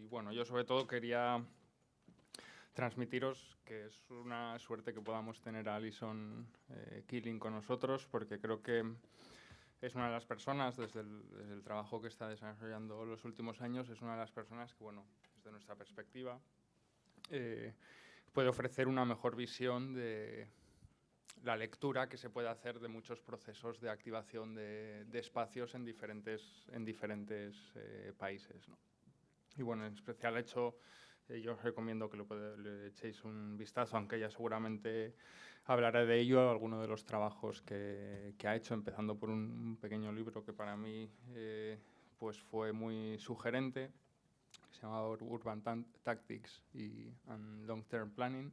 Y bueno, yo sobre todo quería transmitiros que es una suerte que podamos tener a Alison Keeling con nosotros, porque creo que es una de las personas, desde el trabajo que está desarrollando los últimos años, es una de las personas que, bueno, desde nuestra perspectiva, puede ofrecer una mejor visión de la lectura que se puede hacer de muchos procesos de activación de espacios en diferentes países, ¿no? Y bueno, en especial yo os recomiendo que le echéis un vistazo, aunque ella seguramente hablará de ello, alguno de los trabajos que ha hecho, empezando por un pequeño libro que para mí pues fue muy sugerente, que se llamaba Urban Tactics and Long-Term Planning,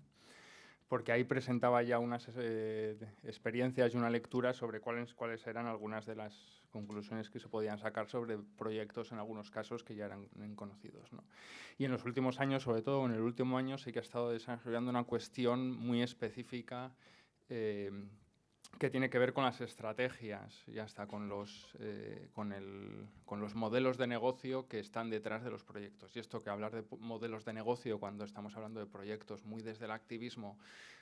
porque ahí presentaba ya unas experiencias y una lectura sobre cuáles eran algunas de las conclusiones que se podían sacar sobre proyectos, en algunos casos, que ya eran conocidos, ¿no? Y en los últimos años, sobre todo en el último año, sí que ha estado desarrollando una cuestión muy específica que tiene que ver con las estrategias y hasta con los modelos de negocio que están detrás de los proyectos. Y esto, que hablar de modelos de negocio cuando estamos hablando de proyectos muy desde el activismo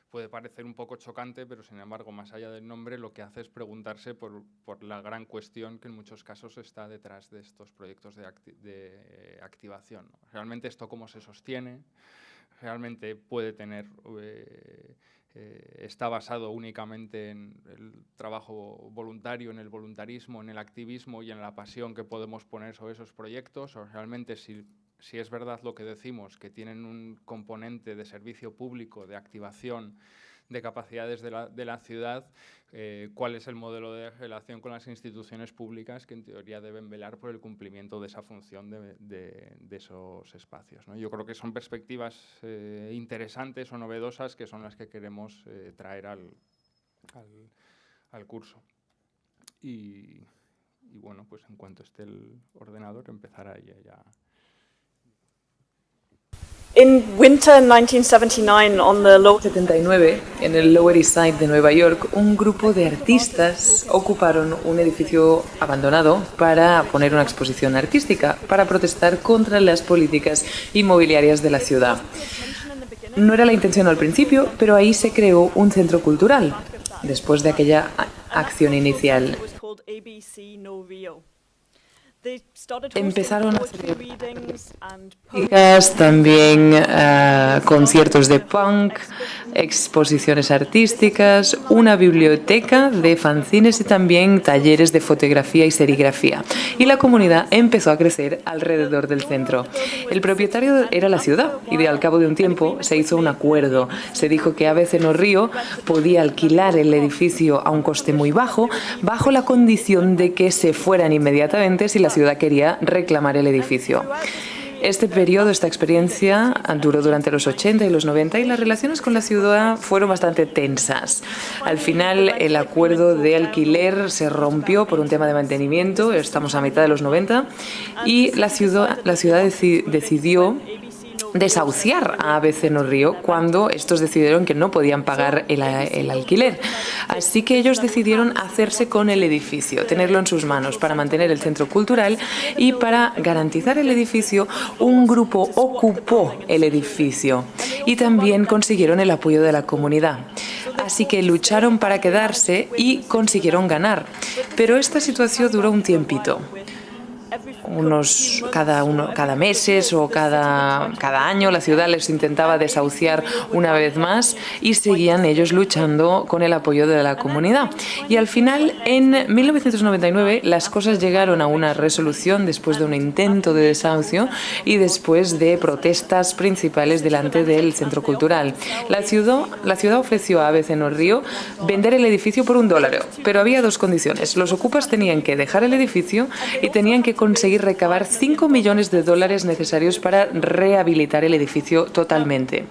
puede parecer un poco chocante, pero sin embargo, más allá del nombre, lo que hace es preguntarse por la gran cuestión que en muchos casos está detrás de estos proyectos de activación, ¿no? Realmente esto cómo se sostiene, realmente puede tener... está basado únicamente en el trabajo voluntario, en el voluntarismo, en el activismo y en la pasión que podemos poner sobre esos proyectos, o realmente si es verdad lo que decimos, que tienen un componente de servicio público, de activación de capacidades de la ciudad, cuál es el modelo de relación con las instituciones públicas que en teoría deben velar por el cumplimiento de esa función de esos espacios, ¿no? Yo creo que son perspectivas interesantes o novedosas que son las que queremos traer al curso. Y bueno, pues en cuanto esté el ordenador empezará ella ya. In winter 1979, on the Lower 79, en el Lower East Side de Nueva York, un grupo de artistas ocuparon un edificio abandonado para poner una exposición artística, para protestar contra las políticas inmobiliarias de la ciudad. No era la intención al principio, pero ahí se creó un centro cultural, después de aquella acción inicial. Empezaron a hacer también conciertos de punk, exposiciones artísticas, una biblioteca de fanzines y también talleres de fotografía y serigrafía. Y la comunidad empezó a crecer alrededor del centro. El propietario era la ciudad y al cabo de un tiempo se hizo un acuerdo. Se dijo que ABC No Río podía alquilar el edificio a un coste muy bajo la condición de que se fueran inmediatamente si la ciudad quería reclamar el edificio. Este periodo, esta experiencia, duró durante los 80 y los 90 y las relaciones con la ciudad fueron bastante tensas. Al final, el acuerdo de alquiler se rompió por un tema de mantenimiento, estamos a mitad de los 90, y la ciudad decidió desahuciar a ABC No Río cuando estos decidieron que no podían pagar el alquiler. Así que ellos decidieron hacerse con el edificio, tenerlo en sus manos para mantener el centro cultural, y para garantizar el edificio, un grupo ocupó el edificio y también consiguieron el apoyo de la comunidad. Así que lucharon para quedarse y consiguieron ganar. Pero esta situación duró un tiempito. Cada meses o cada año la ciudad les intentaba desahuciar una vez más y seguían ellos luchando con el apoyo de la comunidad. Y al final, en 1999, las cosas llegaron a una resolución después de un intento de desahucio y después de protestas principales delante del centro cultural. La ciudad ofreció a ABC No Río vender el edificio por $1, pero había dos condiciones. Los ocupas tenían que dejar el edificio y tenían que conseguir recabar $5 millones necesarios para rehabilitar el edificio totalmente.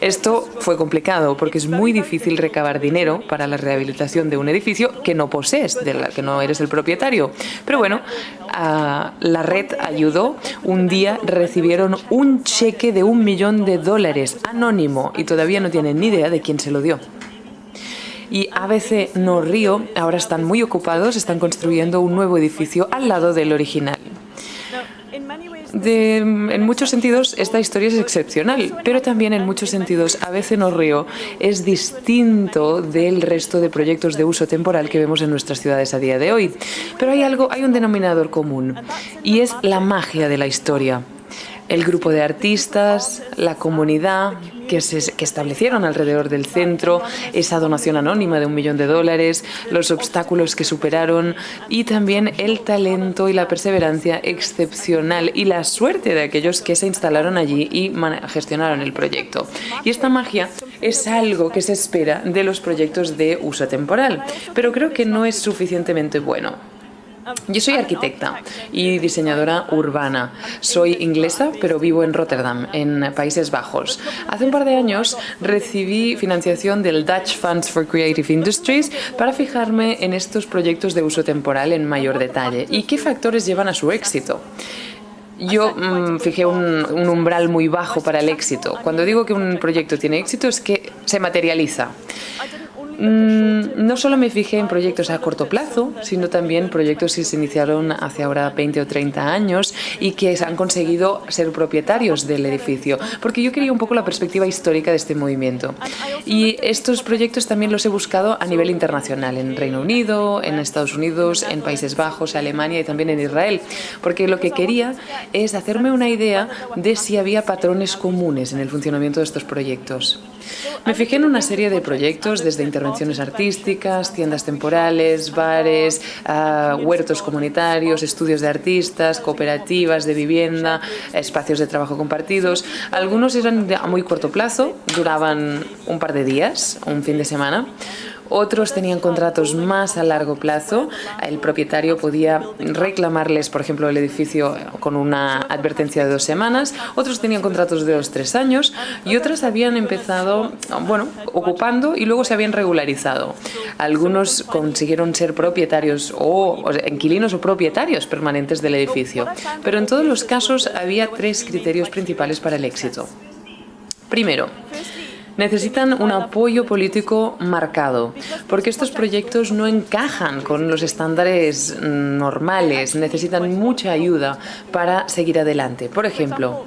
Esto fue complicado porque es muy difícil recabar dinero para la rehabilitación de un edificio que no posees, que no eres el propietario. Pero bueno, la red ayudó. Un día recibieron un cheque de $1 millón anónimo y todavía no tienen ni idea de quién se lo dio. Y ABC No Río ahora están muy ocupados, están construyendo un nuevo edificio al lado del original. en muchos sentidos esta historia es excepcional, pero también en muchos sentidos ABC no Río es distinto del resto de proyectos de uso temporal que vemos en nuestras ciudades a día de hoy. Pero hay un denominador común y es la magia de la historia. El grupo de artistas, la comunidad que establecieron alrededor del centro, esa donación anónima de $1 millón, los obstáculos que superaron y también el talento y la perseverancia excepcional y la suerte de aquellos que se instalaron allí y gestionaron el proyecto. Y esta magia es algo que se espera de los proyectos de uso temporal, pero creo que no es suficientemente bueno. Yo soy arquitecta y diseñadora urbana. Soy inglesa, pero vivo en Rotterdam, en Países Bajos. Hace un par de años recibí financiación del Dutch Funds for Creative Industries para fijarme en estos proyectos de uso temporal en mayor detalle y qué factores llevan a su éxito. Yo fijé un umbral muy bajo para el éxito. Cuando digo que un proyecto tiene éxito es que se materializa. No solo me fijé en proyectos a corto plazo, sino también proyectos que se iniciaron hace ahora 20 o 30 años y que han conseguido ser propietarios del edificio, porque yo quería un poco la perspectiva histórica de este movimiento. Y estos proyectos también los he buscado a nivel internacional, en Reino Unido, en Estados Unidos, en Países Bajos, Alemania y también en Israel, porque lo que quería es hacerme una idea de si había patrones comunes en el funcionamiento de estos proyectos. Me fijé en una serie de proyectos, desde intervenciones artísticas, tiendas temporales, bares, huertos comunitarios, estudios de artistas, cooperativas de vivienda, espacios de trabajo compartidos. Algunos eran a muy corto plazo, duraban un par de días, un fin de semana. Otros tenían contratos más a largo plazo. El propietario podía reclamarles, por ejemplo, el edificio con una advertencia de 2 semanas. Otros tenían contratos de 2 o 3 años y otras habían empezado, ocupando y luego se habían regularizado. Algunos consiguieron ser propietarios o inquilinos o propietarios permanentes del edificio. Pero en todos los casos había 3 criterios principales para el éxito. Primero, necesitan un apoyo político marcado, porque estos proyectos no encajan con los estándares normales, necesitan mucha ayuda para seguir adelante. Por ejemplo,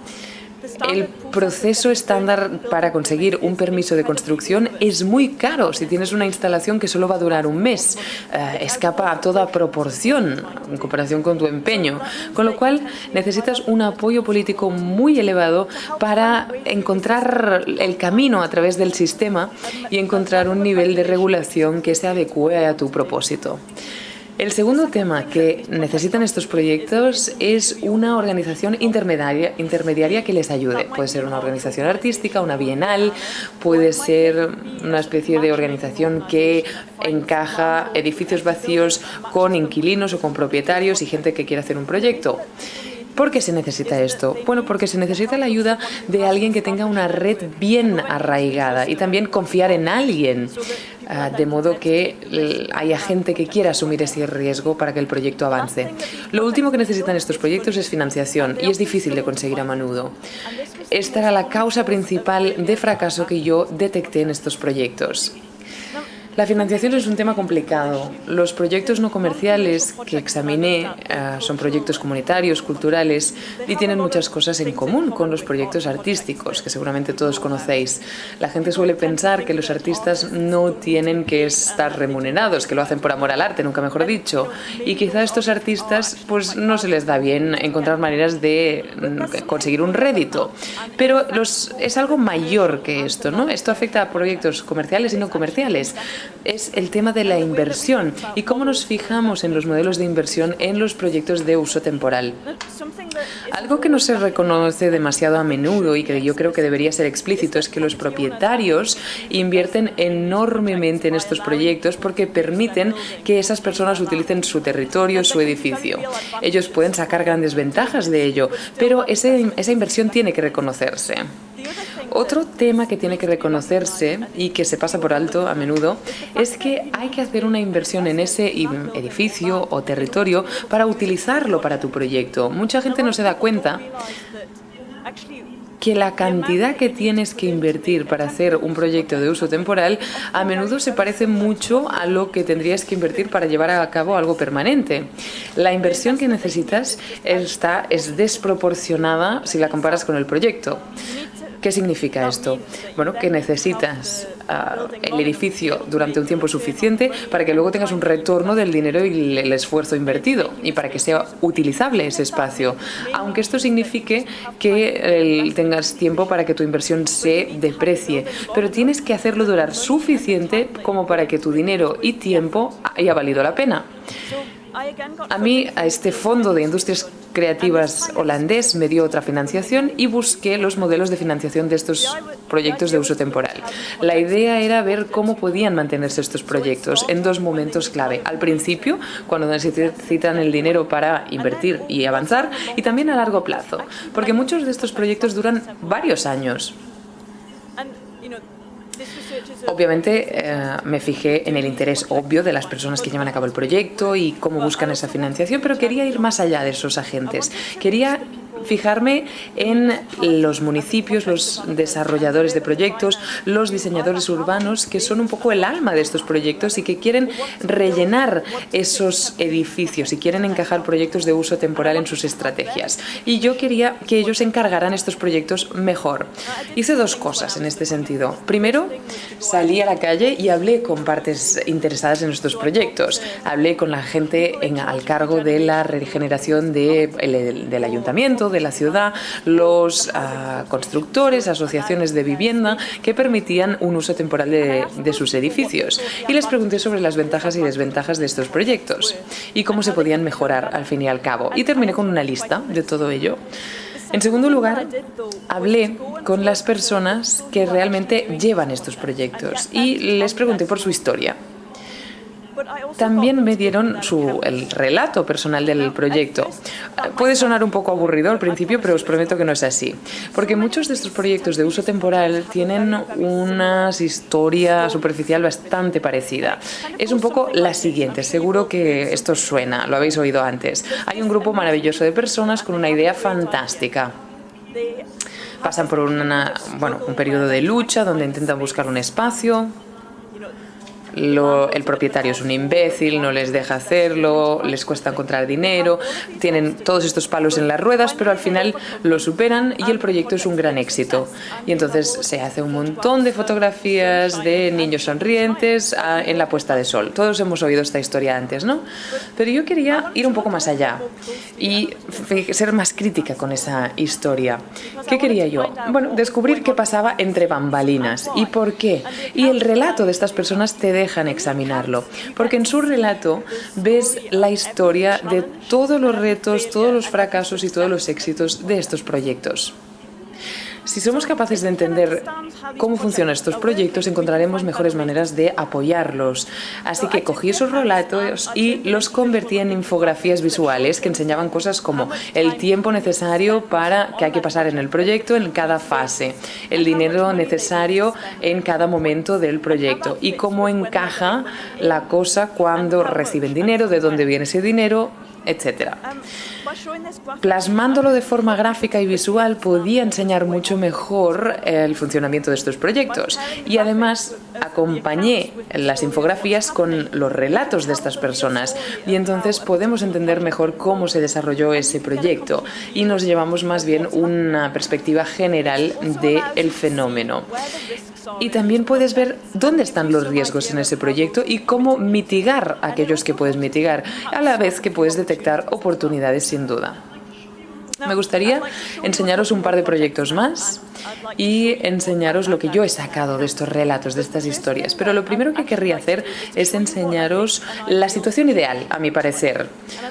el proceso estándar para conseguir un permiso de construcción es muy caro si tienes una instalación que solo va a durar un mes. Escapa a toda proporción en comparación con tu empeño, con lo cual necesitas un apoyo político muy elevado para encontrar el camino a través del sistema y encontrar un nivel de regulación que se adecue a tu propósito. El segundo tema que necesitan estos proyectos es una organización intermediaria que les ayude. Puede ser una organización artística, una bienal, puede ser una especie de organización que encaja edificios vacíos con inquilinos o con propietarios y gente que quiere hacer un proyecto. ¿Por qué se necesita esto? Bueno, porque se necesita la ayuda de alguien que tenga una red bien arraigada y también confiar en alguien, de modo que haya gente que quiera asumir ese riesgo para que el proyecto avance. Lo último que necesitan estos proyectos es financiación y es difícil de conseguir a menudo. Esta era la causa principal de fracaso que yo detecté en estos proyectos. La financiación es un tema complicado. Los proyectos no comerciales que examiné son proyectos comunitarios, culturales y tienen muchas cosas en común con los proyectos artísticos, que seguramente todos conocéis. La gente suele pensar que los artistas no tienen que estar remunerados, que lo hacen por amor al arte, nunca mejor dicho. Y quizá a estos artistas pues no se les da bien encontrar maneras de conseguir un rédito. Pero es algo mayor que esto, ¿no? Esto afecta a proyectos comerciales y no comerciales. Es el tema de la inversión y cómo nos fijamos en los modelos de inversión en los proyectos de uso temporal. Algo que no se reconoce demasiado a menudo y que yo creo que debería ser explícito es que los propietarios invierten enormemente en estos proyectos porque permiten que esas personas utilicen su territorio, su edificio. Ellos pueden sacar grandes ventajas de ello, pero esa inversión tiene que reconocerse. Otro tema que tiene que reconocerse y que se pasa por alto a menudo es que hay que hacer una inversión en ese edificio o territorio para utilizarlo para tu proyecto. Mucha gente no se da cuenta que la cantidad que tienes que invertir para hacer un proyecto de uso temporal a menudo se parece mucho a lo que tendrías que invertir para llevar a cabo algo permanente. La inversión que necesitas es desproporcionada si la comparas con el proyecto. ¿Qué significa esto? Bueno, que necesitas el edificio durante un tiempo suficiente para que luego tengas un retorno del dinero y el esfuerzo invertido y para que sea utilizable ese espacio. Aunque esto signifique que tengas tiempo para que tu inversión se deprecie, pero tienes que hacerlo durar suficiente como para que tu dinero y tiempo haya valido la pena. A mí, a este fondo de industrias creativas holandés me dio otra financiación y busqué los modelos de financiación de estos proyectos de uso temporal. La idea era ver cómo podían mantenerse estos proyectos en dos momentos clave. Al principio, cuando necesitan el dinero para invertir y avanzar, y también a largo plazo, porque muchos de estos proyectos duran varios años. Obviamente me fijé en el interés obvio de las personas que llevan a cabo el proyecto y cómo buscan esa financiación, pero quería ir más allá de esos agentes. Quería fijarme en los municipios, los desarrolladores de proyectos, los diseñadores urbanos, que son un poco el alma de estos proyectos y que quieren rellenar esos edificios y quieren encajar proyectos de uso temporal en sus estrategias. Y yo quería que ellos encargaran estos proyectos mejor. Hice dos cosas en este sentido. Primero, salí a la calle y hablé con partes interesadas en estos proyectos. Hablé con la gente al cargo de la regeneración del ayuntamiento, de la ciudad, los constructores, asociaciones de vivienda que permitían un uso temporal de sus edificios. Y les pregunté sobre las ventajas y desventajas de estos proyectos y cómo se podían mejorar al fin y al cabo. Y terminé con una lista de todo ello. En segundo lugar, hablé con las personas que realmente llevan estos proyectos y les pregunté por su historia. También me dieron el relato personal del proyecto. Puede sonar un poco aburrido al principio, pero os prometo que no es así. Porque muchos de estos proyectos de uso temporal tienen una historia superficial bastante parecida. Es un poco la siguiente, seguro que esto os suena, lo habéis oído antes. Hay un grupo maravilloso de personas con una idea fantástica. Pasan por un periodo de lucha donde intentan buscar un espacio. El propietario es un imbécil, no les deja hacerlo, les cuesta encontrar dinero, tienen todos estos palos en las ruedas, pero al final lo superan y el proyecto es un gran éxito. Y entonces se hace un montón de fotografías de niños sonrientes en la puesta de sol. Todos hemos oído esta historia antes, ¿no? Pero yo quería ir un poco más allá y ser más crítica con esa historia. ¿Qué quería yo? Bueno, descubrir qué pasaba entre bambalinas y por qué. Y el relato de estas personas te dejan examinarlo, porque en su relato ves la historia de todos los retos, todos los fracasos y todos los éxitos de estos proyectos. Si somos capaces de entender cómo funcionan estos proyectos, encontraremos mejores maneras de apoyarlos. Así que cogí esos relatos y los convertí en infografías visuales que enseñaban cosas como el tiempo necesario que hay que pasar en el proyecto en cada fase, el dinero necesario en cada momento del proyecto y cómo encaja la cosa cuando reciben dinero, de dónde viene ese dinero, etcétera. Plasmándolo de forma gráfica y visual podía enseñar mucho mejor el funcionamiento de estos proyectos y además acompañé las infografías con los relatos de estas personas y entonces podemos entender mejor cómo se desarrolló ese proyecto y nos llevamos más bien una perspectiva general del fenómeno. Y también puedes ver dónde están los riesgos en ese proyecto y cómo mitigar aquellos que puedes mitigar, a la vez que puedes detectar oportunidades sin duda. Me gustaría enseñaros un par de proyectos más y enseñaros lo que yo he sacado de estos relatos, de estas historias. Pero lo primero que querría hacer es enseñaros la situación ideal, a mi parecer.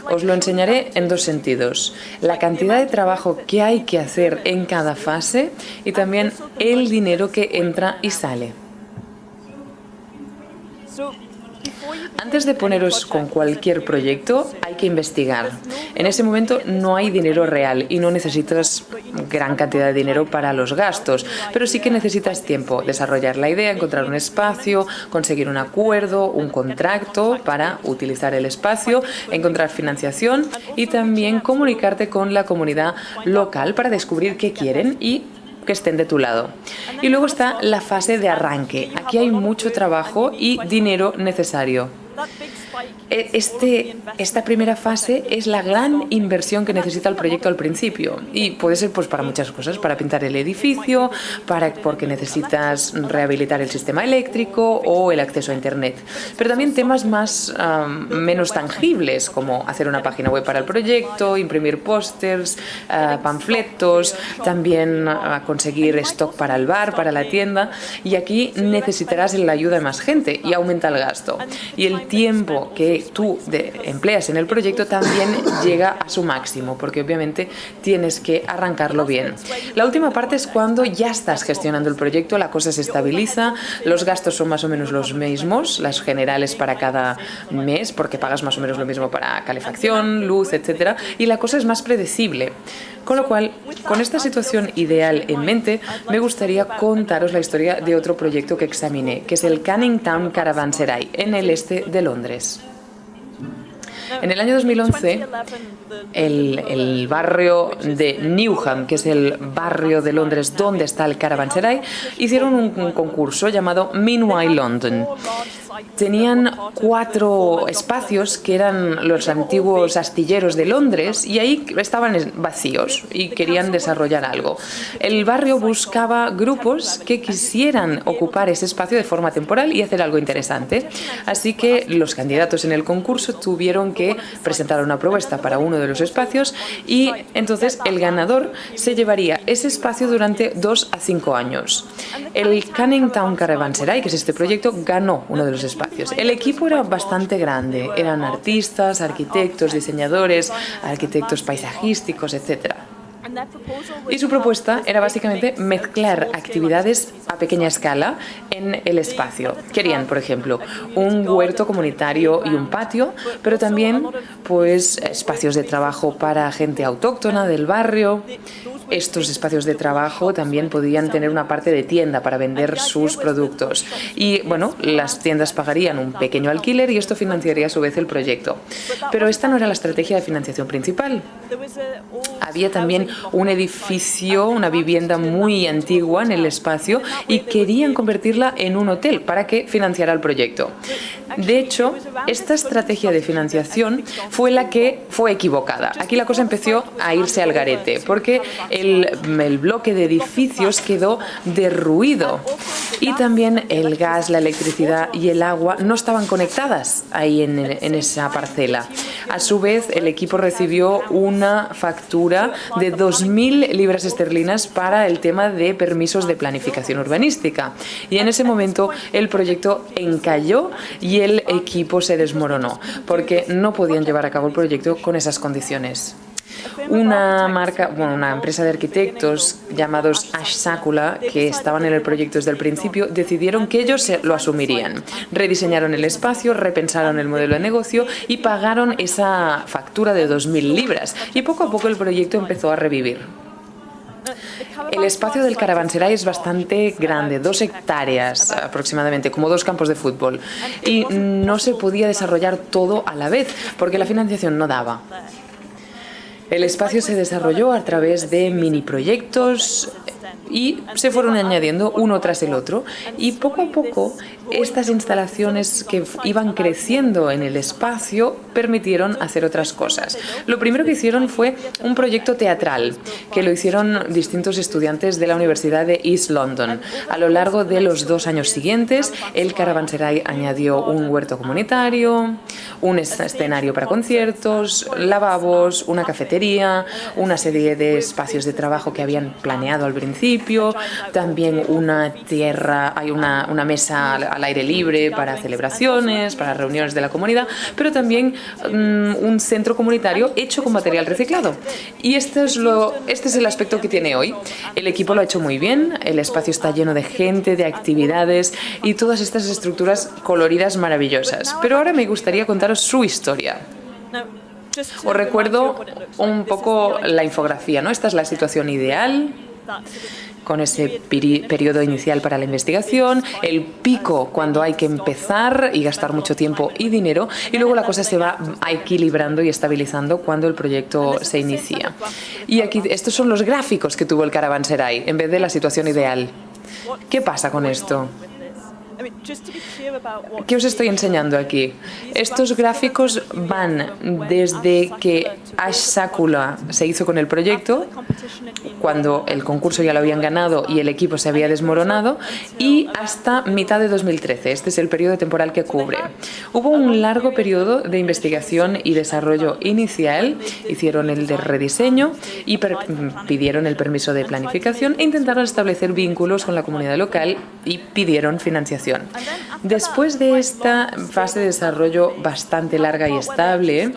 Os lo enseñaré en dos sentidos. La cantidad de trabajo que hay que hacer en cada fase y también el dinero que entra y sale. Antes de poneros con cualquier proyecto, hay que investigar. En ese momento no hay dinero real y no necesitas gran cantidad de dinero para los gastos, pero sí que necesitas tiempo, desarrollar la idea, encontrar un espacio, conseguir un acuerdo, un contrato para utilizar el espacio, encontrar financiación y también comunicarte con la comunidad local para descubrir qué quieren y que estén de tu lado. Y luego está la fase de arranque. Aquí hay mucho trabajo y dinero necesario. Esta primera fase es la gran inversión que necesita el proyecto al principio y puede ser pues para muchas cosas, para pintar el edificio, porque necesitas rehabilitar el sistema eléctrico o el acceso a Internet, pero también temas menos tangibles como hacer una página web para el proyecto, imprimir pósters, panfletos, también conseguir stock para el bar, para la tienda, y aquí necesitarás la ayuda de más gente y aumenta el gasto. Y el tiempo que tú empleas en el proyecto también llega a su máximo, porque obviamente tienes que arrancarlo bien. La última parte es cuando ya estás gestionando el proyecto, la cosa se estabiliza, los gastos son más o menos los mismos, las generales para cada mes, porque pagas más o menos lo mismo para calefacción, luz, etcétera, y la cosa es más predecible. Con lo cual, con esta situación ideal en mente, me gustaría contaros la historia de otro proyecto que examiné, que es el Canning Town Caravanserai, en el este de Londres. En el año 2011, el barrio de Newham, que es el barrio de Londres donde está el Caravanserai, hicieron un concurso llamado Meanwhile London. Tenían 4 espacios que eran los antiguos astilleros de Londres y ahí estaban vacíos y querían desarrollar algo. El barrio buscaba grupos que quisieran ocupar ese espacio de forma temporal y hacer algo interesante. Así que los candidatos en el concurso tuvieron que presentar una propuesta para uno de los espacios y entonces el ganador se llevaría ese espacio durante 2 a 5 años. El Canning Town Caravanserai, que es este proyecto, ganó uno de los espacios. El equipo era bastante grande, eran artistas, arquitectos, diseñadores, arquitectos paisajísticos, etc. Y su propuesta era básicamente mezclar actividades a pequeña escala en el espacio. Querían, por ejemplo, un huerto comunitario y un patio, pero también pues espacios de trabajo para gente autóctona del barrio. Estos espacios de trabajo también podían tener una parte de tienda para vender sus productos. Y bueno, las tiendas pagarían un pequeño alquiler y esto financiaría a su vez el proyecto. Pero esta no era la estrategia de financiación principal. Había también un edificio, una vivienda muy antigua en el espacio y querían convertirla en un hotel para que financiara el proyecto. De hecho, esta estrategia de financiación fue la que fue equivocada. Aquí la cosa empezó a irse al garete porque el bloque de edificios quedó derruido y también el gas, la electricidad y el agua no estaban conectadas ahí en esa parcela. A su vez, el equipo recibió una factura de 2.000 libras esterlinas para el tema de permisos de planificación urbanística. Y en ese momento el proyecto encalló y el equipo se desmoronó porque no podían llevar a cabo el proyecto con esas condiciones. Una empresa de arquitectos llamados Ash Sakula, que estaban en el proyecto desde el principio, decidieron que ellos lo asumirían. Rediseñaron el espacio, repensaron el modelo de negocio y pagaron esa factura de 2.000 libras. Y poco a poco el proyecto empezó a revivir. El espacio del Caravanserai es bastante grande, 2 hectáreas aproximadamente, como 2 campos de fútbol. Y no se podía desarrollar todo a la vez, porque la financiación no daba. El espacio se desarrolló a través de mini proyectos y se fueron añadiendo uno tras el otro y poco a poco estas instalaciones que iban creciendo en el espacio permitieron hacer otras cosas. Lo primero que hicieron fue un proyecto teatral que lo hicieron distintos estudiantes de la Universidad de East London. A lo largo de los 2 años siguientes, el Caravanserai añadió un huerto comunitario, un escenario para conciertos, lavabos, una cafetería, una serie de espacios de trabajo que habían planeado al principio, también una mesa al aire libre para celebraciones, para reuniones de la comunidad, pero también un centro comunitario hecho con material reciclado. Y este es el aspecto que tiene hoy. El equipo lo ha hecho muy bien, el espacio está lleno de gente, de actividades y todas estas estructuras coloridas maravillosas. Pero ahora me gustaría contaros su historia. Os recuerdo un poco la infografía, ¿no? Esta es la situación ideal. con ese periodo inicial para la investigación, el pico cuando hay que empezar y gastar mucho tiempo y dinero, y luego la cosa se va equilibrando y estabilizando cuando el proyecto se inicia. Y aquí estos son los gráficos que tuvo el Caravanserai en vez de la situación ideal. ¿Qué pasa con esto? ¿Qué os estoy enseñando aquí? Estos gráficos van desde que Ash Sakula se hizo con el proyecto, cuando el concurso ya lo habían ganado y el equipo se había desmoronado, y hasta mitad de 2013. Este es el periodo temporal que cubre. Hubo un largo periodo de investigación y desarrollo inicial, hicieron el de rediseño y pidieron el permiso de planificación e intentaron establecer vínculos con la comunidad local y pidieron financiación. Después de esta fase de desarrollo bastante larga y estable,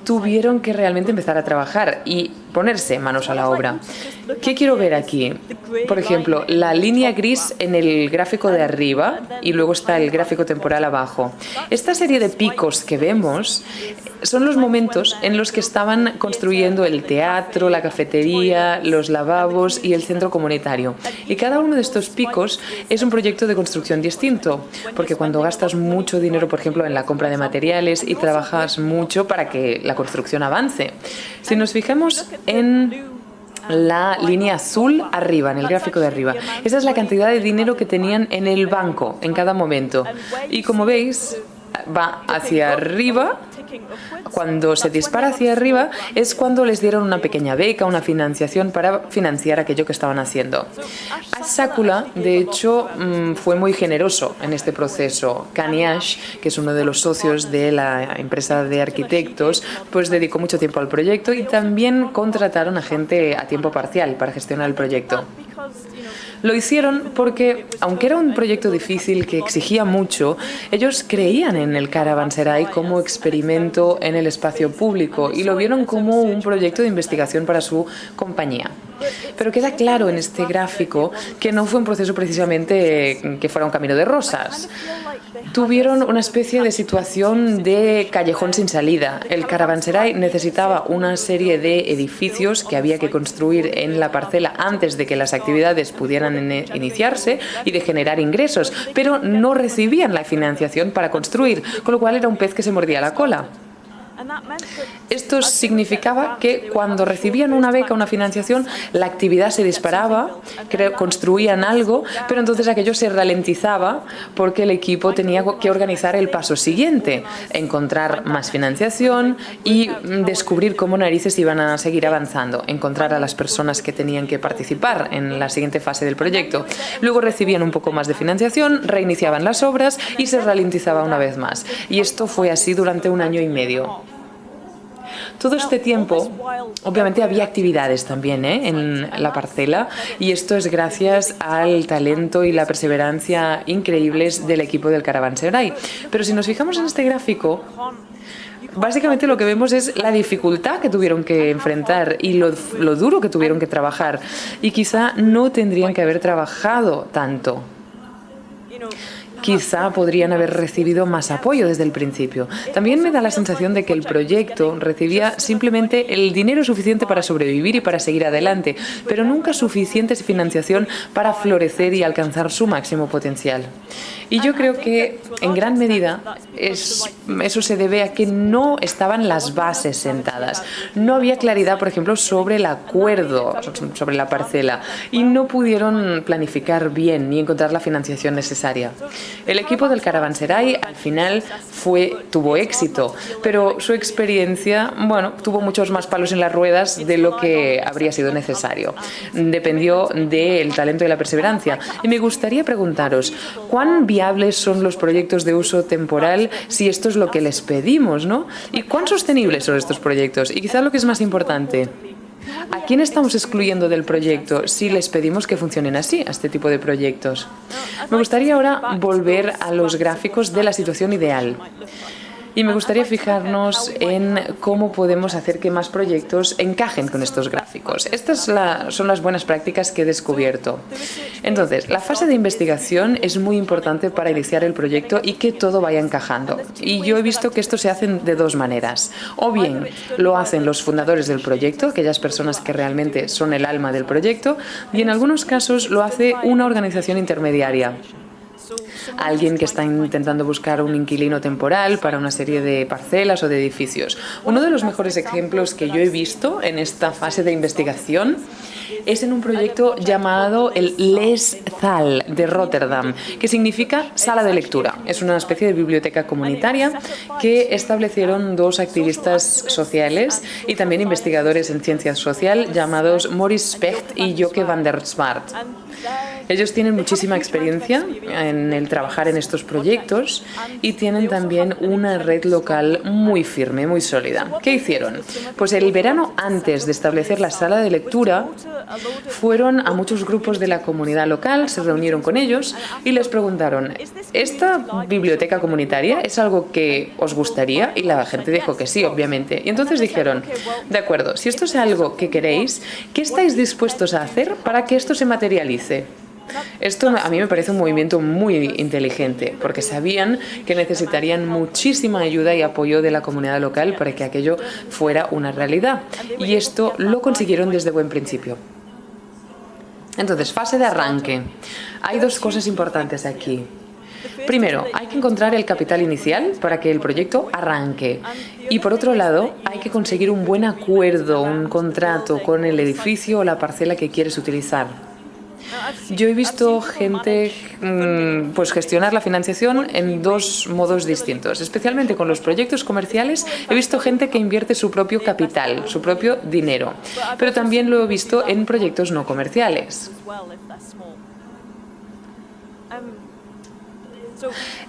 tuvieron que realmente empezar a trabajar y ponerse manos a la obra. ¿Qué quiero ver aquí? Por ejemplo, la línea gris en el gráfico de arriba y luego está el gráfico temporal abajo. Esta serie de picos que vemos son los momentos en los que estaban construyendo el teatro, la cafetería, los lavabos y el centro comunitario. Y cada uno de estos picos es un proyecto de construcción distinto, porque cuando gastas mucho dinero, por ejemplo, en la compra de materiales y trabajas mucho para que la construcción avance. Si nos fijamos en la línea azul arriba, en el gráfico de arriba, esa es la cantidad de dinero que tenían en el banco en cada momento. Y como veis, va hacia arriba. Cuando se dispara hacia arriba es cuando les dieron una pequeña beca, una financiación para financiar aquello que estaban haciendo. Ash Sakula, de hecho, fue muy generoso en este proceso. Kani Ash, que es uno de los socios de la empresa de arquitectos, pues dedicó mucho tiempo al proyecto y también contrataron a gente a tiempo parcial para gestionar el proyecto. Lo hicieron porque, aunque era un proyecto difícil que exigía mucho, ellos creían en el Caravanserai como experimento en el espacio público y lo vieron como un proyecto de investigación para su compañía. Pero queda claro en este gráfico que no fue un proceso precisamente que fuera un camino de rosas. Tuvieron una especie de situación de callejón sin salida. El Caravanserai necesitaba una serie de edificios que había que construir en la parcela antes de que las actividades pudieran iniciarse y de generar ingresos, pero no recibían la financiación para construir, con lo cual era un pez que se mordía la cola. Esto significaba que cuando recibían una beca, una financiación, la actividad se disparaba, construían algo, pero entonces aquello se ralentizaba porque el equipo tenía que organizar el paso siguiente, encontrar más financiación y descubrir cómo narices iban a seguir avanzando, encontrar a las personas que tenían que participar en la siguiente fase del proyecto. Luego recibían un poco más de financiación, reiniciaban las obras y se ralentizaba una vez más. Y esto fue así durante 1 año y medio. Todo este tiempo, obviamente, había actividades también en la parcela, y esto es gracias al talento y la perseverancia increíbles del equipo del Caravanserai. Pero si nos fijamos en este gráfico, básicamente lo que vemos es la dificultad que tuvieron que enfrentar y lo duro que tuvieron que trabajar, y quizá no tendrían que haber trabajado tanto. Quizá podrían haber recibido más apoyo desde el principio. También me da la sensación de que el proyecto recibía simplemente el dinero suficiente para sobrevivir y para seguir adelante, pero nunca suficiente financiación para florecer y alcanzar su máximo potencial. Y yo creo que en gran medida eso se debe a que no estaban las bases sentadas. No había claridad, por ejemplo, sobre el acuerdo sobre la parcela, y no pudieron planificar bien ni encontrar la financiación necesaria. El equipo del Caravanserai al final tuvo éxito, pero su experiencia, tuvo muchos más palos en las ruedas de lo que habría sido necesario. Dependió del talento y la perseverancia. Y me gustaría preguntaros, ¿cuán viables son los proyectos de uso temporal si esto es lo que les pedimos, ¿no? ¿Y cuán sostenibles son estos proyectos? Y quizás lo que es más importante, ¿a quién estamos excluyendo del proyecto si les pedimos que funcionen así, a este tipo de proyectos? Me gustaría ahora volver a los gráficos de la situación ideal. Y me gustaría fijarnos en cómo podemos hacer que más proyectos encajen con estos gráficos. Estas son las buenas prácticas que he descubierto. Entonces, la fase de investigación es muy importante para iniciar el proyecto y que todo vaya encajando. Y yo he visto que esto se hace de dos maneras. O bien lo hacen los fundadores del proyecto, aquellas personas que realmente son el alma del proyecto, y en algunos casos lo hace una organización intermediaria. Alguien que está intentando buscar un inquilino temporal para una serie de parcelas o de edificios. Uno de los mejores ejemplos que yo he visto en esta fase de investigación es en un proyecto llamado el Leeszaal de Rotterdam, que significa sala de lectura. Es una especie de biblioteca comunitaria que establecieron dos activistas sociales y también investigadores en ciencias sociales llamados Maurice Specht y Joke van der Zwart. Ellos tienen muchísima experiencia en el trabajar en estos proyectos y tienen también una red local muy firme, muy sólida. ¿Qué hicieron? Pues el verano antes de establecer la sala de lectura, fueron a muchos grupos de la comunidad local, se reunieron con ellos y les preguntaron, ¿esta biblioteca comunitaria es algo que os gustaría? Y la gente dijo que sí, obviamente. Y entonces dijeron, de acuerdo, si esto es algo que queréis, ¿qué estáis dispuestos a hacer para que esto se materialice? Esto a mí me parece un movimiento muy inteligente, porque sabían que necesitarían muchísima ayuda y apoyo de la comunidad local para que aquello fuera una realidad. Y esto lo consiguieron desde buen principio. Entonces, fase de arranque. Hay dos cosas importantes aquí. Primero, hay que encontrar el capital inicial para que el proyecto arranque. Y por otro lado, hay que conseguir un buen acuerdo, un contrato con el edificio o la parcela que quieres utilizar. Yo he visto gente pues gestionar la financiación en dos modos distintos. Especialmente con los proyectos comerciales he visto gente que invierte su propio capital, su propio dinero. Pero también lo he visto en proyectos no comerciales.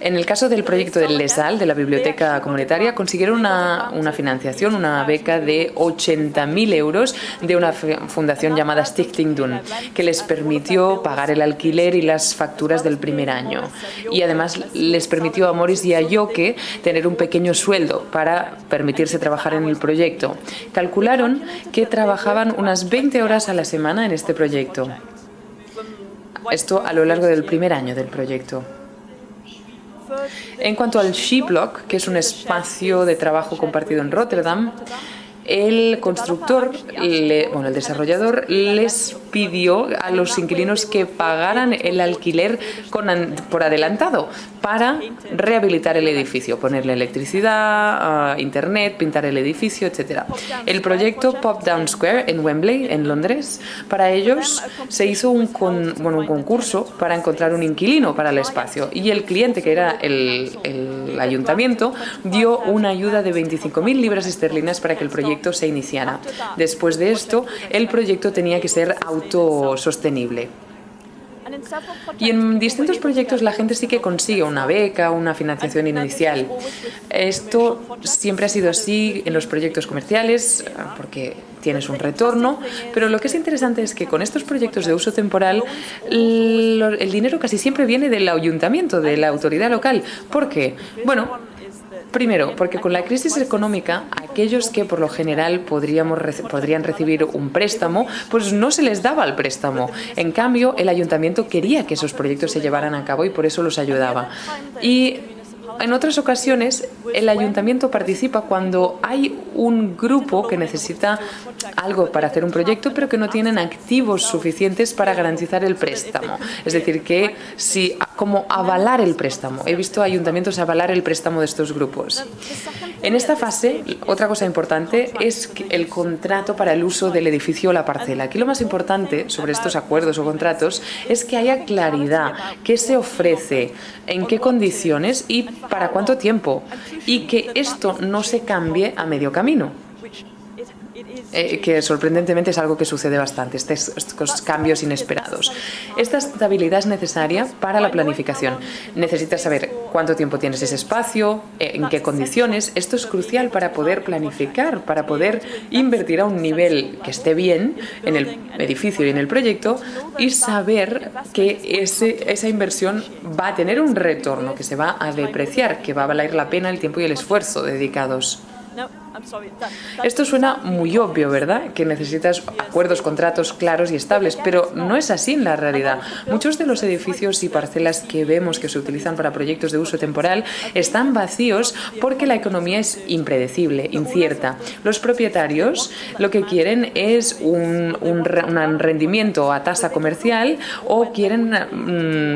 En el caso del proyecto del Leeszaal, de la biblioteca comunitaria, consiguieron una financiación, una beca de 80.000 euros de una fundación llamada Stichting Doen, que les permitió pagar el alquiler y las facturas del primer año. Y además les permitió a Maurice y a Joke tener un pequeño sueldo para permitirse trabajar en el proyecto. Calcularon que trabajaban unas 20 horas a la semana en este proyecto. Esto a lo largo del primer año del proyecto. En cuanto al She-Block, que es un espacio de trabajo compartido en Rotterdam, el constructor, el desarrollador, les pidió a los inquilinos que pagaran el alquiler por adelantado para rehabilitar el edificio, ponerle electricidad, internet, pintar el edificio, etc. El proyecto Pop Down Square en Wembley, en Londres, para ellos se hizo un concurso para encontrar un inquilino para el espacio y el cliente, que era el ayuntamiento, dio una ayuda de 25.000 libras esterlinas para que el proyecto se iniciara. Después de esto, el proyecto tenía que ser autosostenible. Y en distintos proyectos la gente sí que consigue una beca, una financiación inicial. Esto siempre ha sido así en los proyectos comerciales, porque tienes un retorno, pero lo que es interesante es que con estos proyectos de uso temporal, el dinero casi siempre viene del ayuntamiento, de la autoridad local. ¿Por qué? Bueno, primero, porque con la crisis económica, aquellos que por lo general podrían recibir un préstamo, pues no se les daba el préstamo. En cambio, el ayuntamiento quería que esos proyectos se llevaran a cabo y por eso los ayudaba. Y en otras ocasiones, el ayuntamiento participa cuando hay un grupo que necesita algo para hacer un proyecto, pero que no tienen activos suficientes para garantizar el préstamo. Es decir, que como avalar el préstamo. He visto ayuntamientos avalar el préstamo de estos grupos. En esta fase, otra cosa importante es el contrato para el uso del edificio o la parcela. Aquí lo más importante sobre estos acuerdos o contratos es que haya claridad, qué se ofrece, en qué condiciones y para cuánto tiempo, y que esto no se cambie a medio camino. Que sorprendentemente es algo que sucede bastante, estos cambios inesperados. Esta estabilidad es necesaria para la planificación. Necesitas saber cuánto tiempo tienes ese espacio, en qué condiciones. Esto es crucial para poder planificar, para poder invertir a un nivel que esté bien en el edificio y en el proyecto y saber que esa inversión va a tener un retorno, que se va a depreciar, que va a valer la pena el tiempo y el esfuerzo dedicados. Esto suena muy obvio, ¿verdad? Que necesitas acuerdos, contratos claros y estables, pero no es así en la realidad. Muchos de los edificios y parcelas que vemos que se utilizan para proyectos de uso temporal están vacíos porque la economía es impredecible, incierta. Los propietarios lo que quieren es un rendimiento a tasa comercial o quieren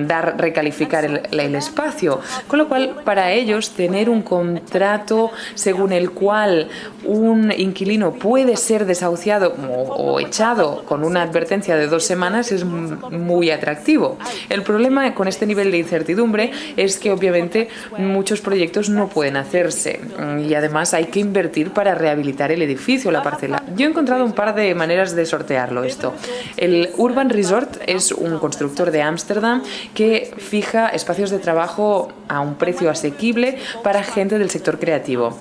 recalificar el espacio, con lo cual para ellos tener un contrato según el cual un inquilino puede ser desahuciado o echado con una advertencia de 2 semanas es muy atractivo. El problema con este nivel de incertidumbre es que obviamente muchos proyectos no pueden hacerse y además hay que invertir para rehabilitar el edificio, la parcela. Yo he encontrado un par de maneras de sortearlo esto. El Urban Resort es un constructor de Ámsterdam que fija espacios de trabajo a un precio asequible para gente del sector creativo.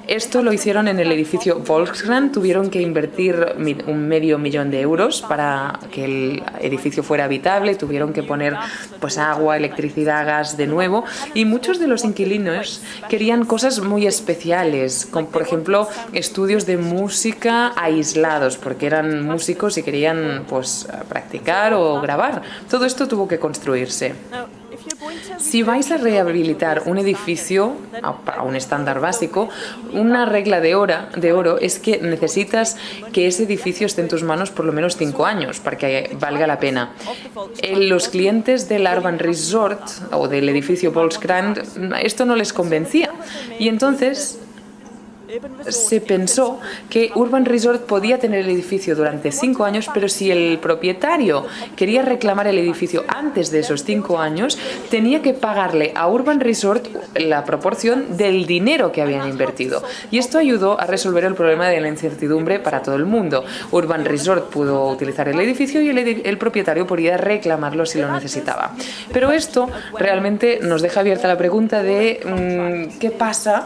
Esto lo hicieron en el edificio Volkskrant, tuvieron que invertir €500.000 para que el edificio fuera habitable, tuvieron que poner pues agua, electricidad, gas de nuevo y muchos de los inquilinos querían cosas muy especiales, como por ejemplo estudios de música aislados, porque eran músicos y querían pues practicar o grabar. Todo esto tuvo que construirse. Si vais a rehabilitar un edificio a un estándar básico, una regla de oro es que necesitas que ese edificio esté en tus manos por lo menos 5 años para que valga la pena. Los clientes del Urban Resort o del edificio Volkskrant esto no les convencía y entonces se pensó que Urban Resort podía tener el edificio durante 5 años, pero si el propietario quería reclamar el edificio antes de esos 5 años, tenía que pagarle a Urban Resort la proporción del dinero que habían invertido. Y esto ayudó a resolver el problema de la incertidumbre para todo el mundo. Urban Resort pudo utilizar el edificio y el propietario podía reclamarlo si lo necesitaba. Pero esto realmente nos deja abierta la pregunta de ¿qué pasa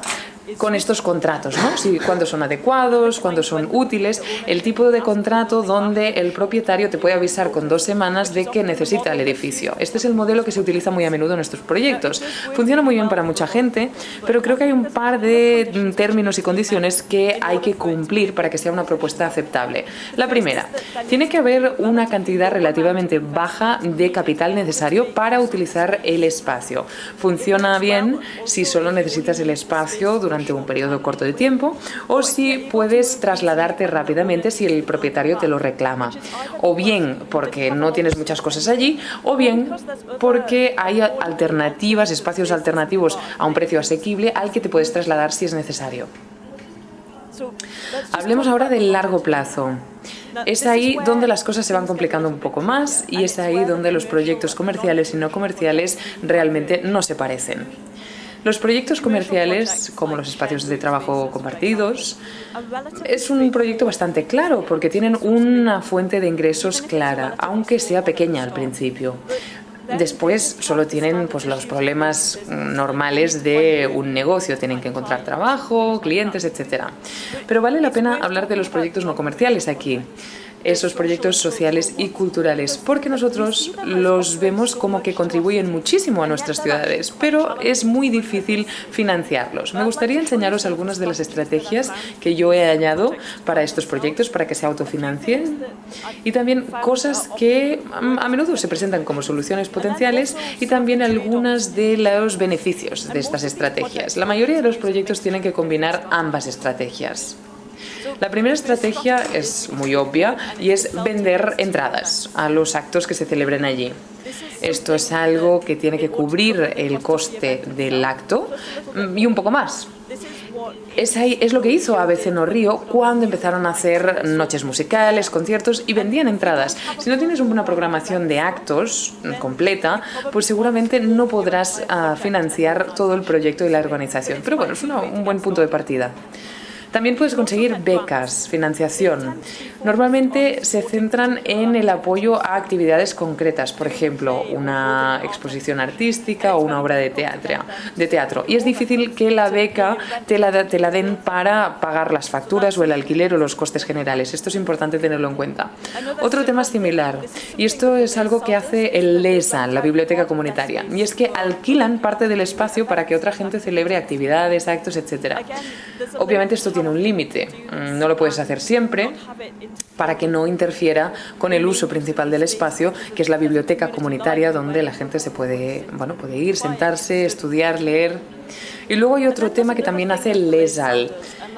con estos contratos, ¿no? Cuándo son adecuados, cuándo son útiles, el tipo de contrato donde el propietario te puede avisar con 2 semanas de que necesita el edificio. Este es el modelo que se utiliza muy a menudo en estos proyectos. Funciona muy bien para mucha gente, pero creo que hay un par de términos y condiciones que hay que cumplir para que sea una propuesta aceptable. La primera, tiene que haber una cantidad relativamente baja de capital necesario para utilizar el espacio. Funciona bien si solo necesitas el espacio durante un periodo corto de tiempo o si puedes trasladarte rápidamente si el propietario te lo reclama, o bien porque no tienes muchas cosas allí o bien porque hay alternativas, espacios alternativos a un precio asequible al que te puedes trasladar si es necesario. Hablemos ahora del largo plazo. Es ahí donde las cosas se van complicando un poco más y es ahí donde los proyectos comerciales y no comerciales realmente no se parecen. Los proyectos comerciales, como los espacios de trabajo compartidos, es un proyecto bastante claro porque tienen una fuente de ingresos clara, aunque sea pequeña al principio. Después solo tienen pues, los problemas normales de un negocio, tienen que encontrar trabajo, clientes, etc. Pero vale la pena hablar de los proyectos no comerciales aquí. Esos proyectos sociales y culturales, porque nosotros los vemos como que contribuyen muchísimo a nuestras ciudades, pero es muy difícil financiarlos. Me gustaría enseñaros algunas de las estrategias que yo he hallado para estos proyectos, para que se autofinancien, y también cosas que a menudo se presentan como soluciones potenciales y también algunas de los beneficios de estas estrategias. La mayoría de los proyectos tienen que combinar ambas estrategias. La primera estrategia es muy obvia y es vender entradas a los actos que se celebren allí. Esto es algo que tiene que cubrir el coste del acto y un poco más. Es lo que hizo ABC No Río cuando empezaron a hacer noches musicales, conciertos y vendían entradas. Si no tienes una programación de actos completa, pues seguramente no podrás financiar todo el proyecto y la organización. Pero bueno, es un buen punto de partida. También puedes conseguir becas, financiación. Normalmente se centran en el apoyo a actividades concretas, por ejemplo, una exposición artística o una obra de teatro. Y es difícil que la beca te la den para pagar las facturas o el alquiler o los costes generales. Esto es importante tenerlo en cuenta. Otro tema similar, y esto es algo que hace el LESAL, la biblioteca comunitaria, y es que alquilan parte del espacio para que otra gente celebre actividades, actos, etc. Obviamente esto tiene un límite, no lo puedes hacer siempre para que no interfiera con el uso principal del espacio, que es la biblioteca comunitaria donde la gente se puede ir, sentarse, estudiar, leer. Y luego hay otro tema que también hace el LESAL,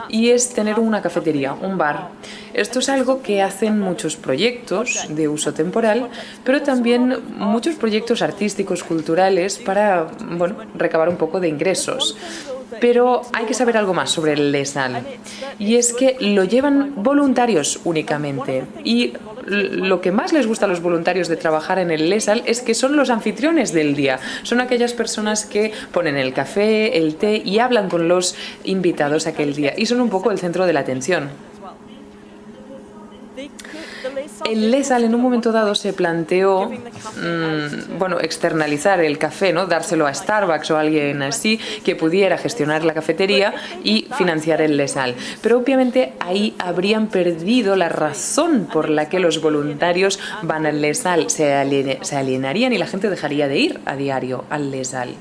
y es tener una cafetería, un bar. Esto es algo que hacen muchos proyectos de uso temporal, pero también muchos proyectos artísticos, culturales, para recabar un poco de ingresos. Pero hay que saber algo más sobre el LESAL, y es que lo llevan voluntarios únicamente. Y lo que más les gusta a los voluntarios de trabajar en el LESAL es que son los anfitriones del día. Son aquellas personas que ponen el café, el té y hablan con los invitados aquel día. Y son un poco el centro de la atención. El LESAL en un momento dado se planteó externalizar el café, ¿no? Dárselo a Starbucks o a alguien así que pudiera gestionar la cafetería y financiar el LESAL. Pero obviamente ahí habrían perdido la razón por la que los voluntarios van al LESAL. Se alienarían y la gente dejaría de ir a diario al LESAL.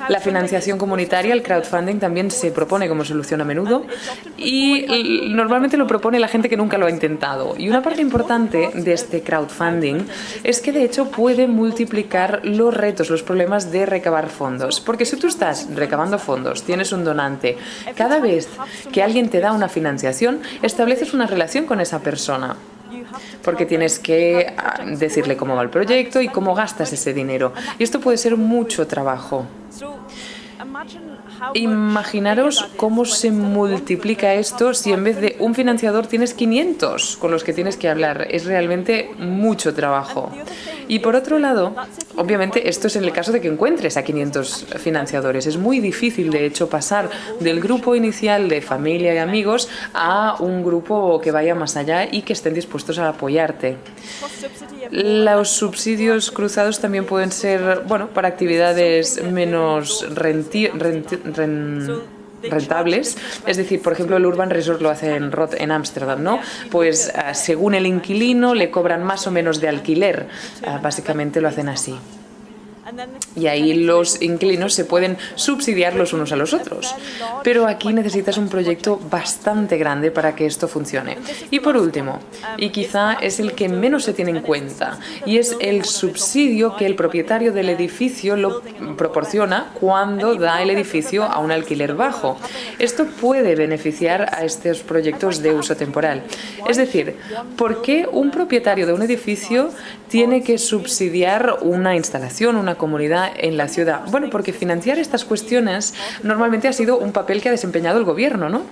La financiación comunitaria, el crowdfunding, también se propone como solución a menudo y normalmente lo propone la gente que nunca lo ha intentado. Y una parte importante de este crowdfunding es que de hecho puede multiplicar los retos, los problemas de recabar fondos. Porque si tú estás recabando fondos, tienes un donante, cada vez que alguien te da una financiación, estableces una relación con esa persona. Porque tienes que decirle cómo va el proyecto y cómo gastas ese dinero. Y esto puede ser mucho trabajo. Imaginaros cómo se multiplica esto si en vez de un financiador tienes 500 con los que tienes que hablar. Es realmente mucho trabajo. Y por otro lado, obviamente esto es en el caso de que encuentres a 500 financiadores. Es muy difícil, de hecho, pasar del grupo inicial de familia y amigos a un grupo que vaya más allá y que estén dispuestos a apoyarte. Los subsidios cruzados también pueden ser, para actividades menos rentables, es decir, por ejemplo, el Urban Resort lo hace en Ámsterdam, ¿no? Pues según el inquilino le cobran más o menos de alquiler, básicamente lo hacen así. Y ahí los inquilinos se pueden subsidiar los unos a los otros. Pero aquí necesitas un proyecto bastante grande para que esto funcione. Y por último, y quizá es el que menos se tiene en cuenta, y es el subsidio que el propietario del edificio lo proporciona cuando da el edificio a un alquiler bajo. Esto puede beneficiar a estos proyectos de uso temporal. Es decir, ¿por qué un propietario de un edificio tiene que subsidiar una instalación, una comunidad en la ciudad? Bueno, porque financiar estas cuestiones normalmente ha sido un papel que ha desempeñado el gobierno, ¿no?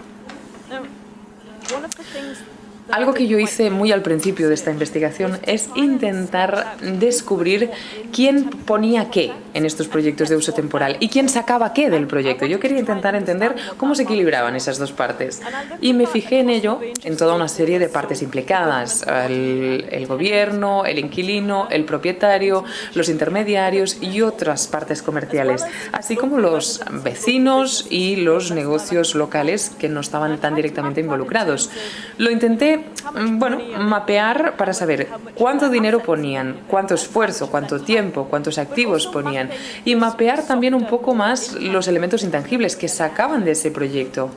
Algo que yo hice muy al principio de esta investigación es intentar descubrir quién ponía qué en estos proyectos de uso temporal y quién sacaba qué del proyecto. Yo quería intentar entender cómo se equilibraban esas dos partes y me fijé en ello en toda una serie de partes implicadas: el gobierno, el inquilino, el propietario, los intermediarios y otras partes comerciales, así como los vecinos y los negocios locales que no estaban tan directamente involucrados. Lo intenté mapear para saber cuánto dinero ponían, cuánto esfuerzo, cuánto tiempo, cuántos activos ponían, y mapear también un poco más los elementos intangibles que sacaban de ese proyecto.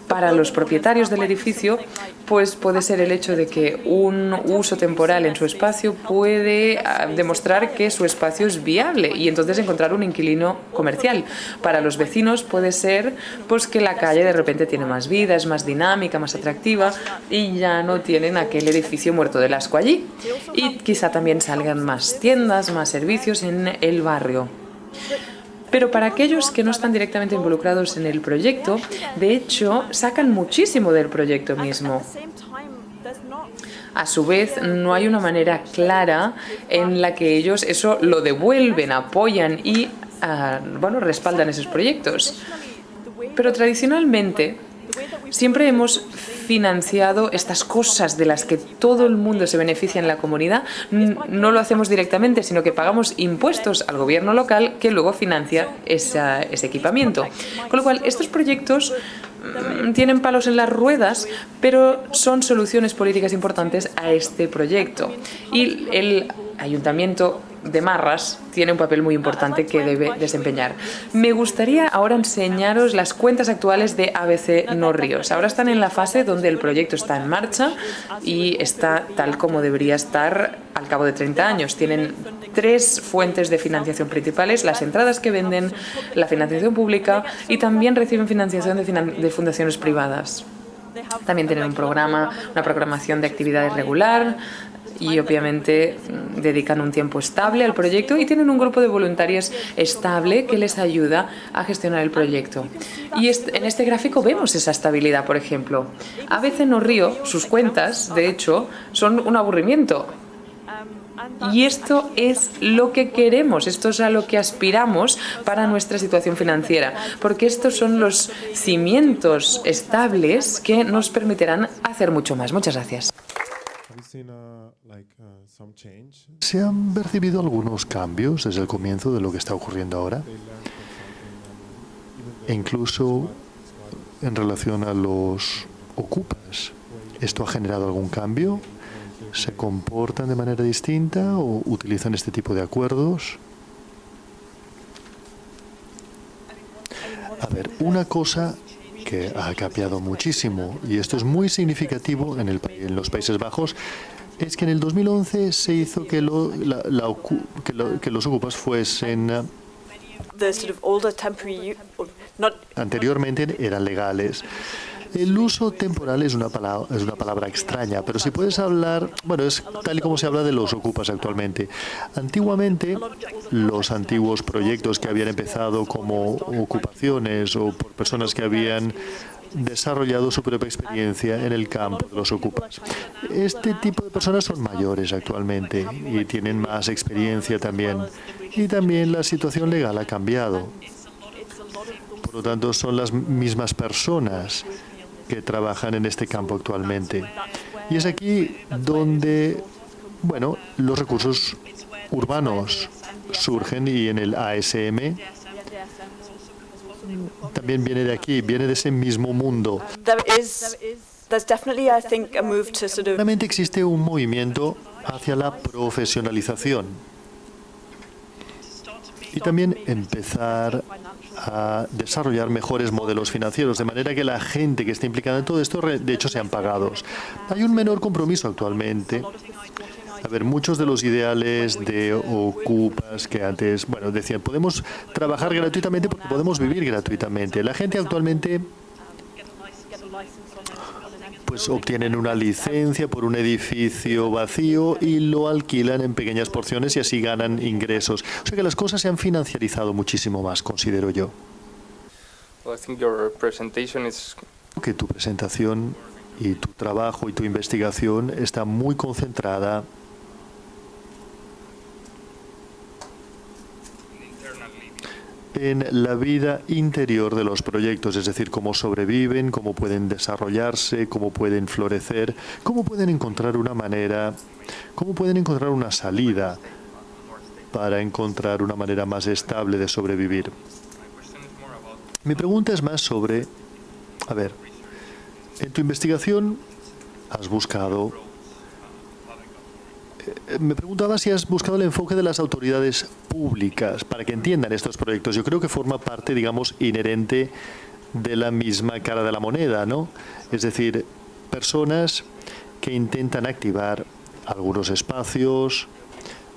Para los propietarios del edificio, pues puede ser el hecho de que un uso temporal en su espacio puede demostrar que su espacio es viable y entonces encontrar un inquilino comercial. Para los vecinos puede ser pues que la calle de repente tiene más vida, es más dinámica, más atractiva y ya no tienen aquel edificio muerto del asco allí. Y quizá también salgan más tiendas, más servicios en el barrio. Pero para aquellos que no están directamente involucrados en el proyecto, de hecho, sacan muchísimo del proyecto mismo. A su vez, no hay una manera clara en la que ellos eso lo devuelven, apoyan y respaldan esos proyectos. Pero tradicionalmente siempre hemos financiado estas cosas de las que todo el mundo se beneficia en la comunidad. No lo hacemos directamente, sino que pagamos impuestos al gobierno local que luego financia ese equipamiento. Con lo cual, estos proyectos tienen palos en las ruedas, pero son soluciones políticas importantes a este proyecto. Y el Ayuntamiento de Marras tiene un papel muy importante que debe desempeñar. Me gustaría ahora enseñaros las cuentas actuales de ABC No Ríos. Ahora están en la fase donde el proyecto está en marcha y está tal como debería estar al cabo de 30 años. Tienen 3 fuentes de financiación principales: las entradas que venden, la financiación pública y también reciben financiación de fundaciones privadas. También tienen un programa, una programación de actividades regular, y obviamente dedican un tiempo estable al proyecto y tienen un grupo de voluntarios estable que les ayuda a gestionar el proyecto. Y en este gráfico vemos esa estabilidad, por ejemplo. ABC No Río, sus cuentas, de hecho, son un aburrimiento. Y esto es lo que queremos, esto es a lo que aspiramos para nuestra situación financiera, porque estos son los cimientos estables que nos permitirán hacer mucho más. Muchas gracias. ¿Se han percibido algunos cambios desde el comienzo de lo que está ocurriendo ahora? E incluso en relación a los ocupas. ¿Esto ha generado algún cambio? ¿Se comportan de manera distinta o utilizan este tipo de acuerdos? A ver, una cosa que ha cambiado muchísimo, y esto es muy significativo en los Países Bajos, es que en el 2011 se hizo que los ocupas fuesen... Anteriormente eran legales. El uso temporal es una palabra extraña, pero si puedes hablar, bueno, es tal y como se habla de los ocupas actualmente. Antiguamente, los antiguos proyectos que habían empezado como ocupaciones o por personas que habían desarrollado su propia experiencia en el campo de los ocupas. Este tipo de personas son mayores actualmente y tienen más experiencia también. Y también la situación legal ha cambiado. Por lo tanto, son las mismas personas que trabajan en este campo actualmente. Y es aquí donde, bueno, los recursos urbanos surgen, y en el ASM también viene de aquí, viene de ese mismo mundo. Realmente existe un movimiento hacia la profesionalización y también empezar a desarrollar mejores modelos financieros, de manera que la gente que está implicada en todo esto, de hecho, sean pagados. Hay un menor compromiso actualmente. A ver, muchos de los ideales de ocupas que antes, bueno, decían, podemos trabajar gratuitamente porque podemos vivir gratuitamente. La gente actualmente pues obtienen una licencia por un edificio vacío y lo alquilan en pequeñas porciones y así ganan ingresos. O sea que las cosas se han financiarizado muchísimo más, considero yo. Que tu presentación y tu trabajo y tu investigación está muy concentrada en la vida interior de los proyectos, es decir, cómo sobreviven, cómo pueden desarrollarse, cómo pueden florecer, cómo pueden encontrar una manera, cómo pueden encontrar una salida para encontrar una manera más estable de sobrevivir. Mi pregunta es más sobre, a ver, en tu investigación has buscado, me preguntaba si has buscado el enfoque de las autoridades públicas para que entiendan estos proyectos. Yo creo que forma parte, digamos, inherente de la misma cara de la moneda, ¿no? Es decir, personas que intentan activar algunos espacios,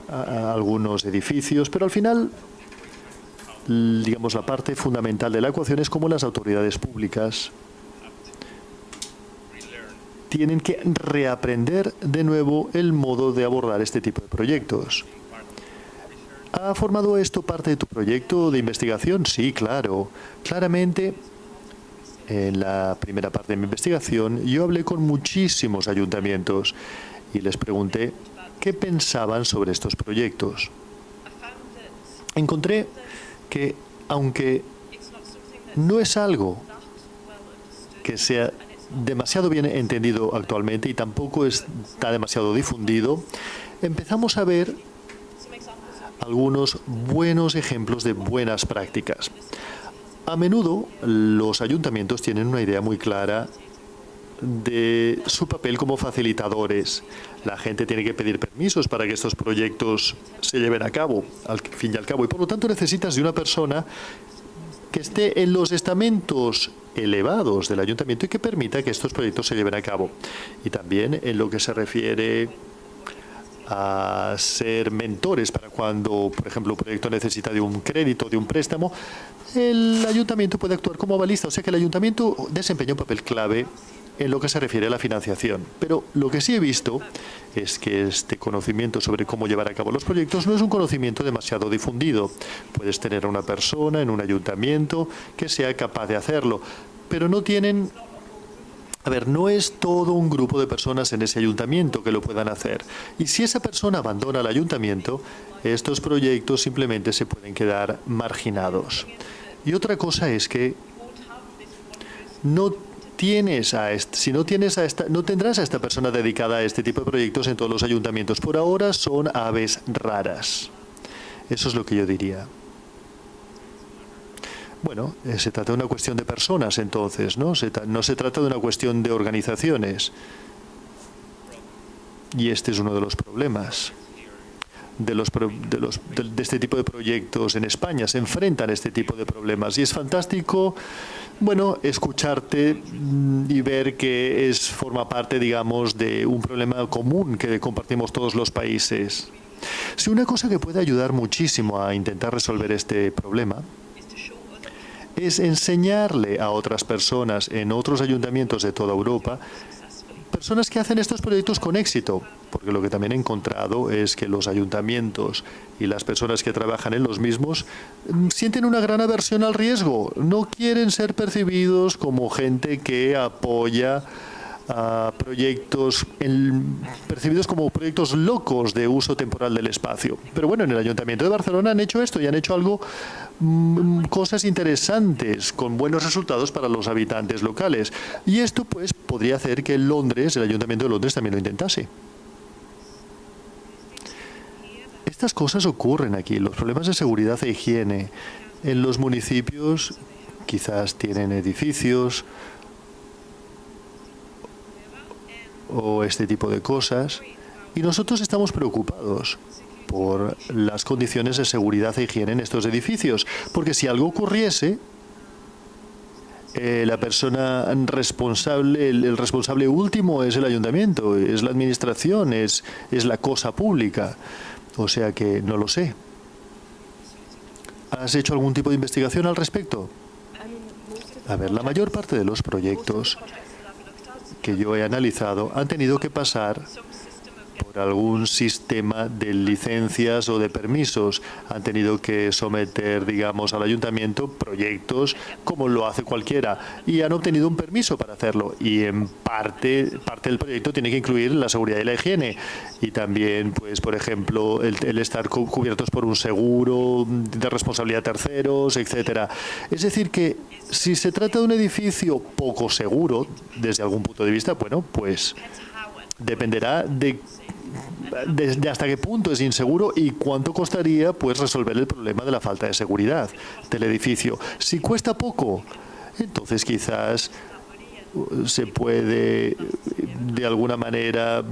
algunos edificios, pero al final, digamos, la parte fundamental de la ecuación es cómo las autoridades públicas tienen que reaprender de nuevo el modo de abordar este tipo de proyectos. ¿Ha formado esto parte de tu proyecto de investigación? Sí, claro. Claramente, en la primera parte de mi investigación, yo hablé con muchísimos ayuntamientos y les pregunté qué pensaban sobre estos proyectos. Encontré que, aunque no es algo que sea demasiado bien entendido actualmente y tampoco está demasiado difundido, empezamos a ver algunos buenos ejemplos de buenas prácticas. A menudo los ayuntamientos tienen una idea muy clara de su papel como facilitadores. La gente tiene que pedir permisos para que estos proyectos se lleven a cabo, al fin y al cabo, y por lo tanto necesitas de una persona que esté en los estamentos elevados del ayuntamiento y que permita que estos proyectos se lleven a cabo. Y también en lo que se refiere a ser mentores para cuando, por ejemplo, un proyecto necesita de un crédito, de un préstamo, el ayuntamiento puede actuar como avalista. O sea que el ayuntamiento desempeña un papel clave en lo que se refiere a la financiación. Pero lo que sí he visto es que este conocimiento sobre cómo llevar a cabo los proyectos no es un conocimiento demasiado difundido. Puedes tener a una persona en un ayuntamiento que sea capaz de hacerlo, pero no tienen... A ver, no es todo un grupo de personas en ese ayuntamiento que lo puedan hacer. Y si esa persona abandona el ayuntamiento, estos proyectos simplemente se pueden quedar marginados. Y otra cosa es que no tendrás a esta persona dedicada a este tipo de proyectos en todos los ayuntamientos. Por ahora son aves raras. Eso es lo que yo diría. Bueno, se trata de una cuestión de personas, entonces, ¿no? No se trata de una cuestión de organizaciones. Y este es uno de los problemas de este tipo de proyectos en España. Se enfrentan a este tipo de problemas. Y es fantástico, bueno, escucharte y ver que forma parte, digamos, de un problema común que compartimos todos los países. Si una cosa que puede ayudar muchísimo a intentar resolver este problema es enseñarle a otras personas en otros ayuntamientos de toda Europa, personas que hacen estos proyectos con éxito, porque lo que también he encontrado es que los ayuntamientos y las personas que trabajan en los mismos sienten una gran aversión al riesgo, no quieren ser percibidos como gente que apoya a proyectos percibidos como proyectos locos de uso temporal del espacio. Pero bueno, en el Ayuntamiento de Barcelona han hecho esto y han hecho cosas interesantes con buenos resultados para los habitantes locales. Y esto pues podría hacer que el Ayuntamiento de Londres también lo intentase. Estas cosas ocurren aquí. Los problemas de seguridad e higiene en los municipios quizás tienen edificios o este tipo de cosas, y nosotros estamos preocupados por las condiciones de seguridad e higiene en estos edificios, porque si algo ocurriese, la persona responsable, el responsable último es el ayuntamiento, es la administración, es la cosa pública. O sea que no lo sé. ¿Has hecho algún tipo de investigación al respecto? A ver, la mayor parte de los proyectos que yo he analizado han tenido que pasar por algún sistema de licencias o de permisos. Han tenido que someter, digamos, al ayuntamiento proyectos como lo hace cualquiera y han obtenido un permiso para hacerlo. Y en parte del proyecto tiene que incluir la seguridad y la higiene. Y también, pues, por ejemplo, el estar cubiertos por un seguro de responsabilidad de terceros, etcétera. Es decir que si se trata de un edificio poco seguro, desde algún punto de vista, bueno, pues dependerá de hasta qué punto es inseguro y cuánto costaría pues resolver el problema de la falta de seguridad del edificio. Si cuesta poco, entonces quizás se puede de alguna manera,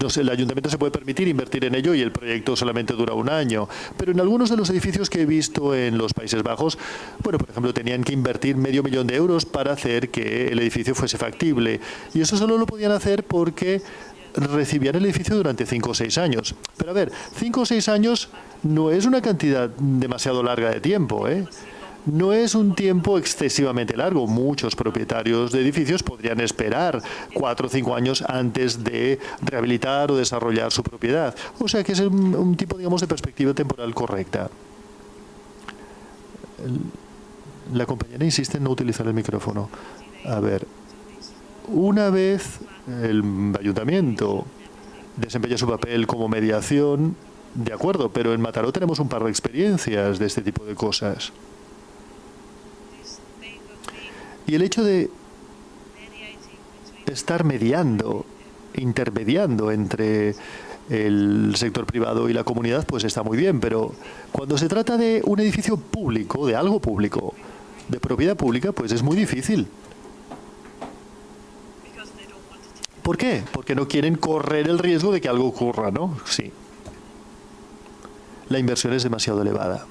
no sé, el ayuntamiento se puede permitir invertir en ello y el proyecto solamente dura un año. Pero en algunos de los edificios que he visto en los Países Bajos, bueno, por ejemplo, tenían que invertir $500,000 euros para hacer que el edificio fuese factible. Y eso solo lo podían hacer porque recibían el edificio durante 5 o 6 años. Pero a ver, 5 o 6 años no es una cantidad demasiado larga de tiempo, ¿eh? No es un tiempo excesivamente largo. Muchos propietarios de edificios podrían esperar 4 o 5 años antes de rehabilitar o desarrollar su propiedad. O sea que es un tipo, digamos, de perspectiva temporal correcta. La compañera insiste en no utilizar el micrófono. A ver, una vez el ayuntamiento desempeña su papel como mediación, de acuerdo, pero en Mataró tenemos un par de experiencias de este tipo de cosas. Y el hecho de estar mediando, intermediando entre el sector privado y la comunidad, pues está muy bien, pero cuando se trata de un edificio público, de algo público, de propiedad pública, pues es muy difícil. ¿Por qué? Porque no quieren correr el riesgo de que algo ocurra, ¿no? Sí. La inversión es demasiado elevada.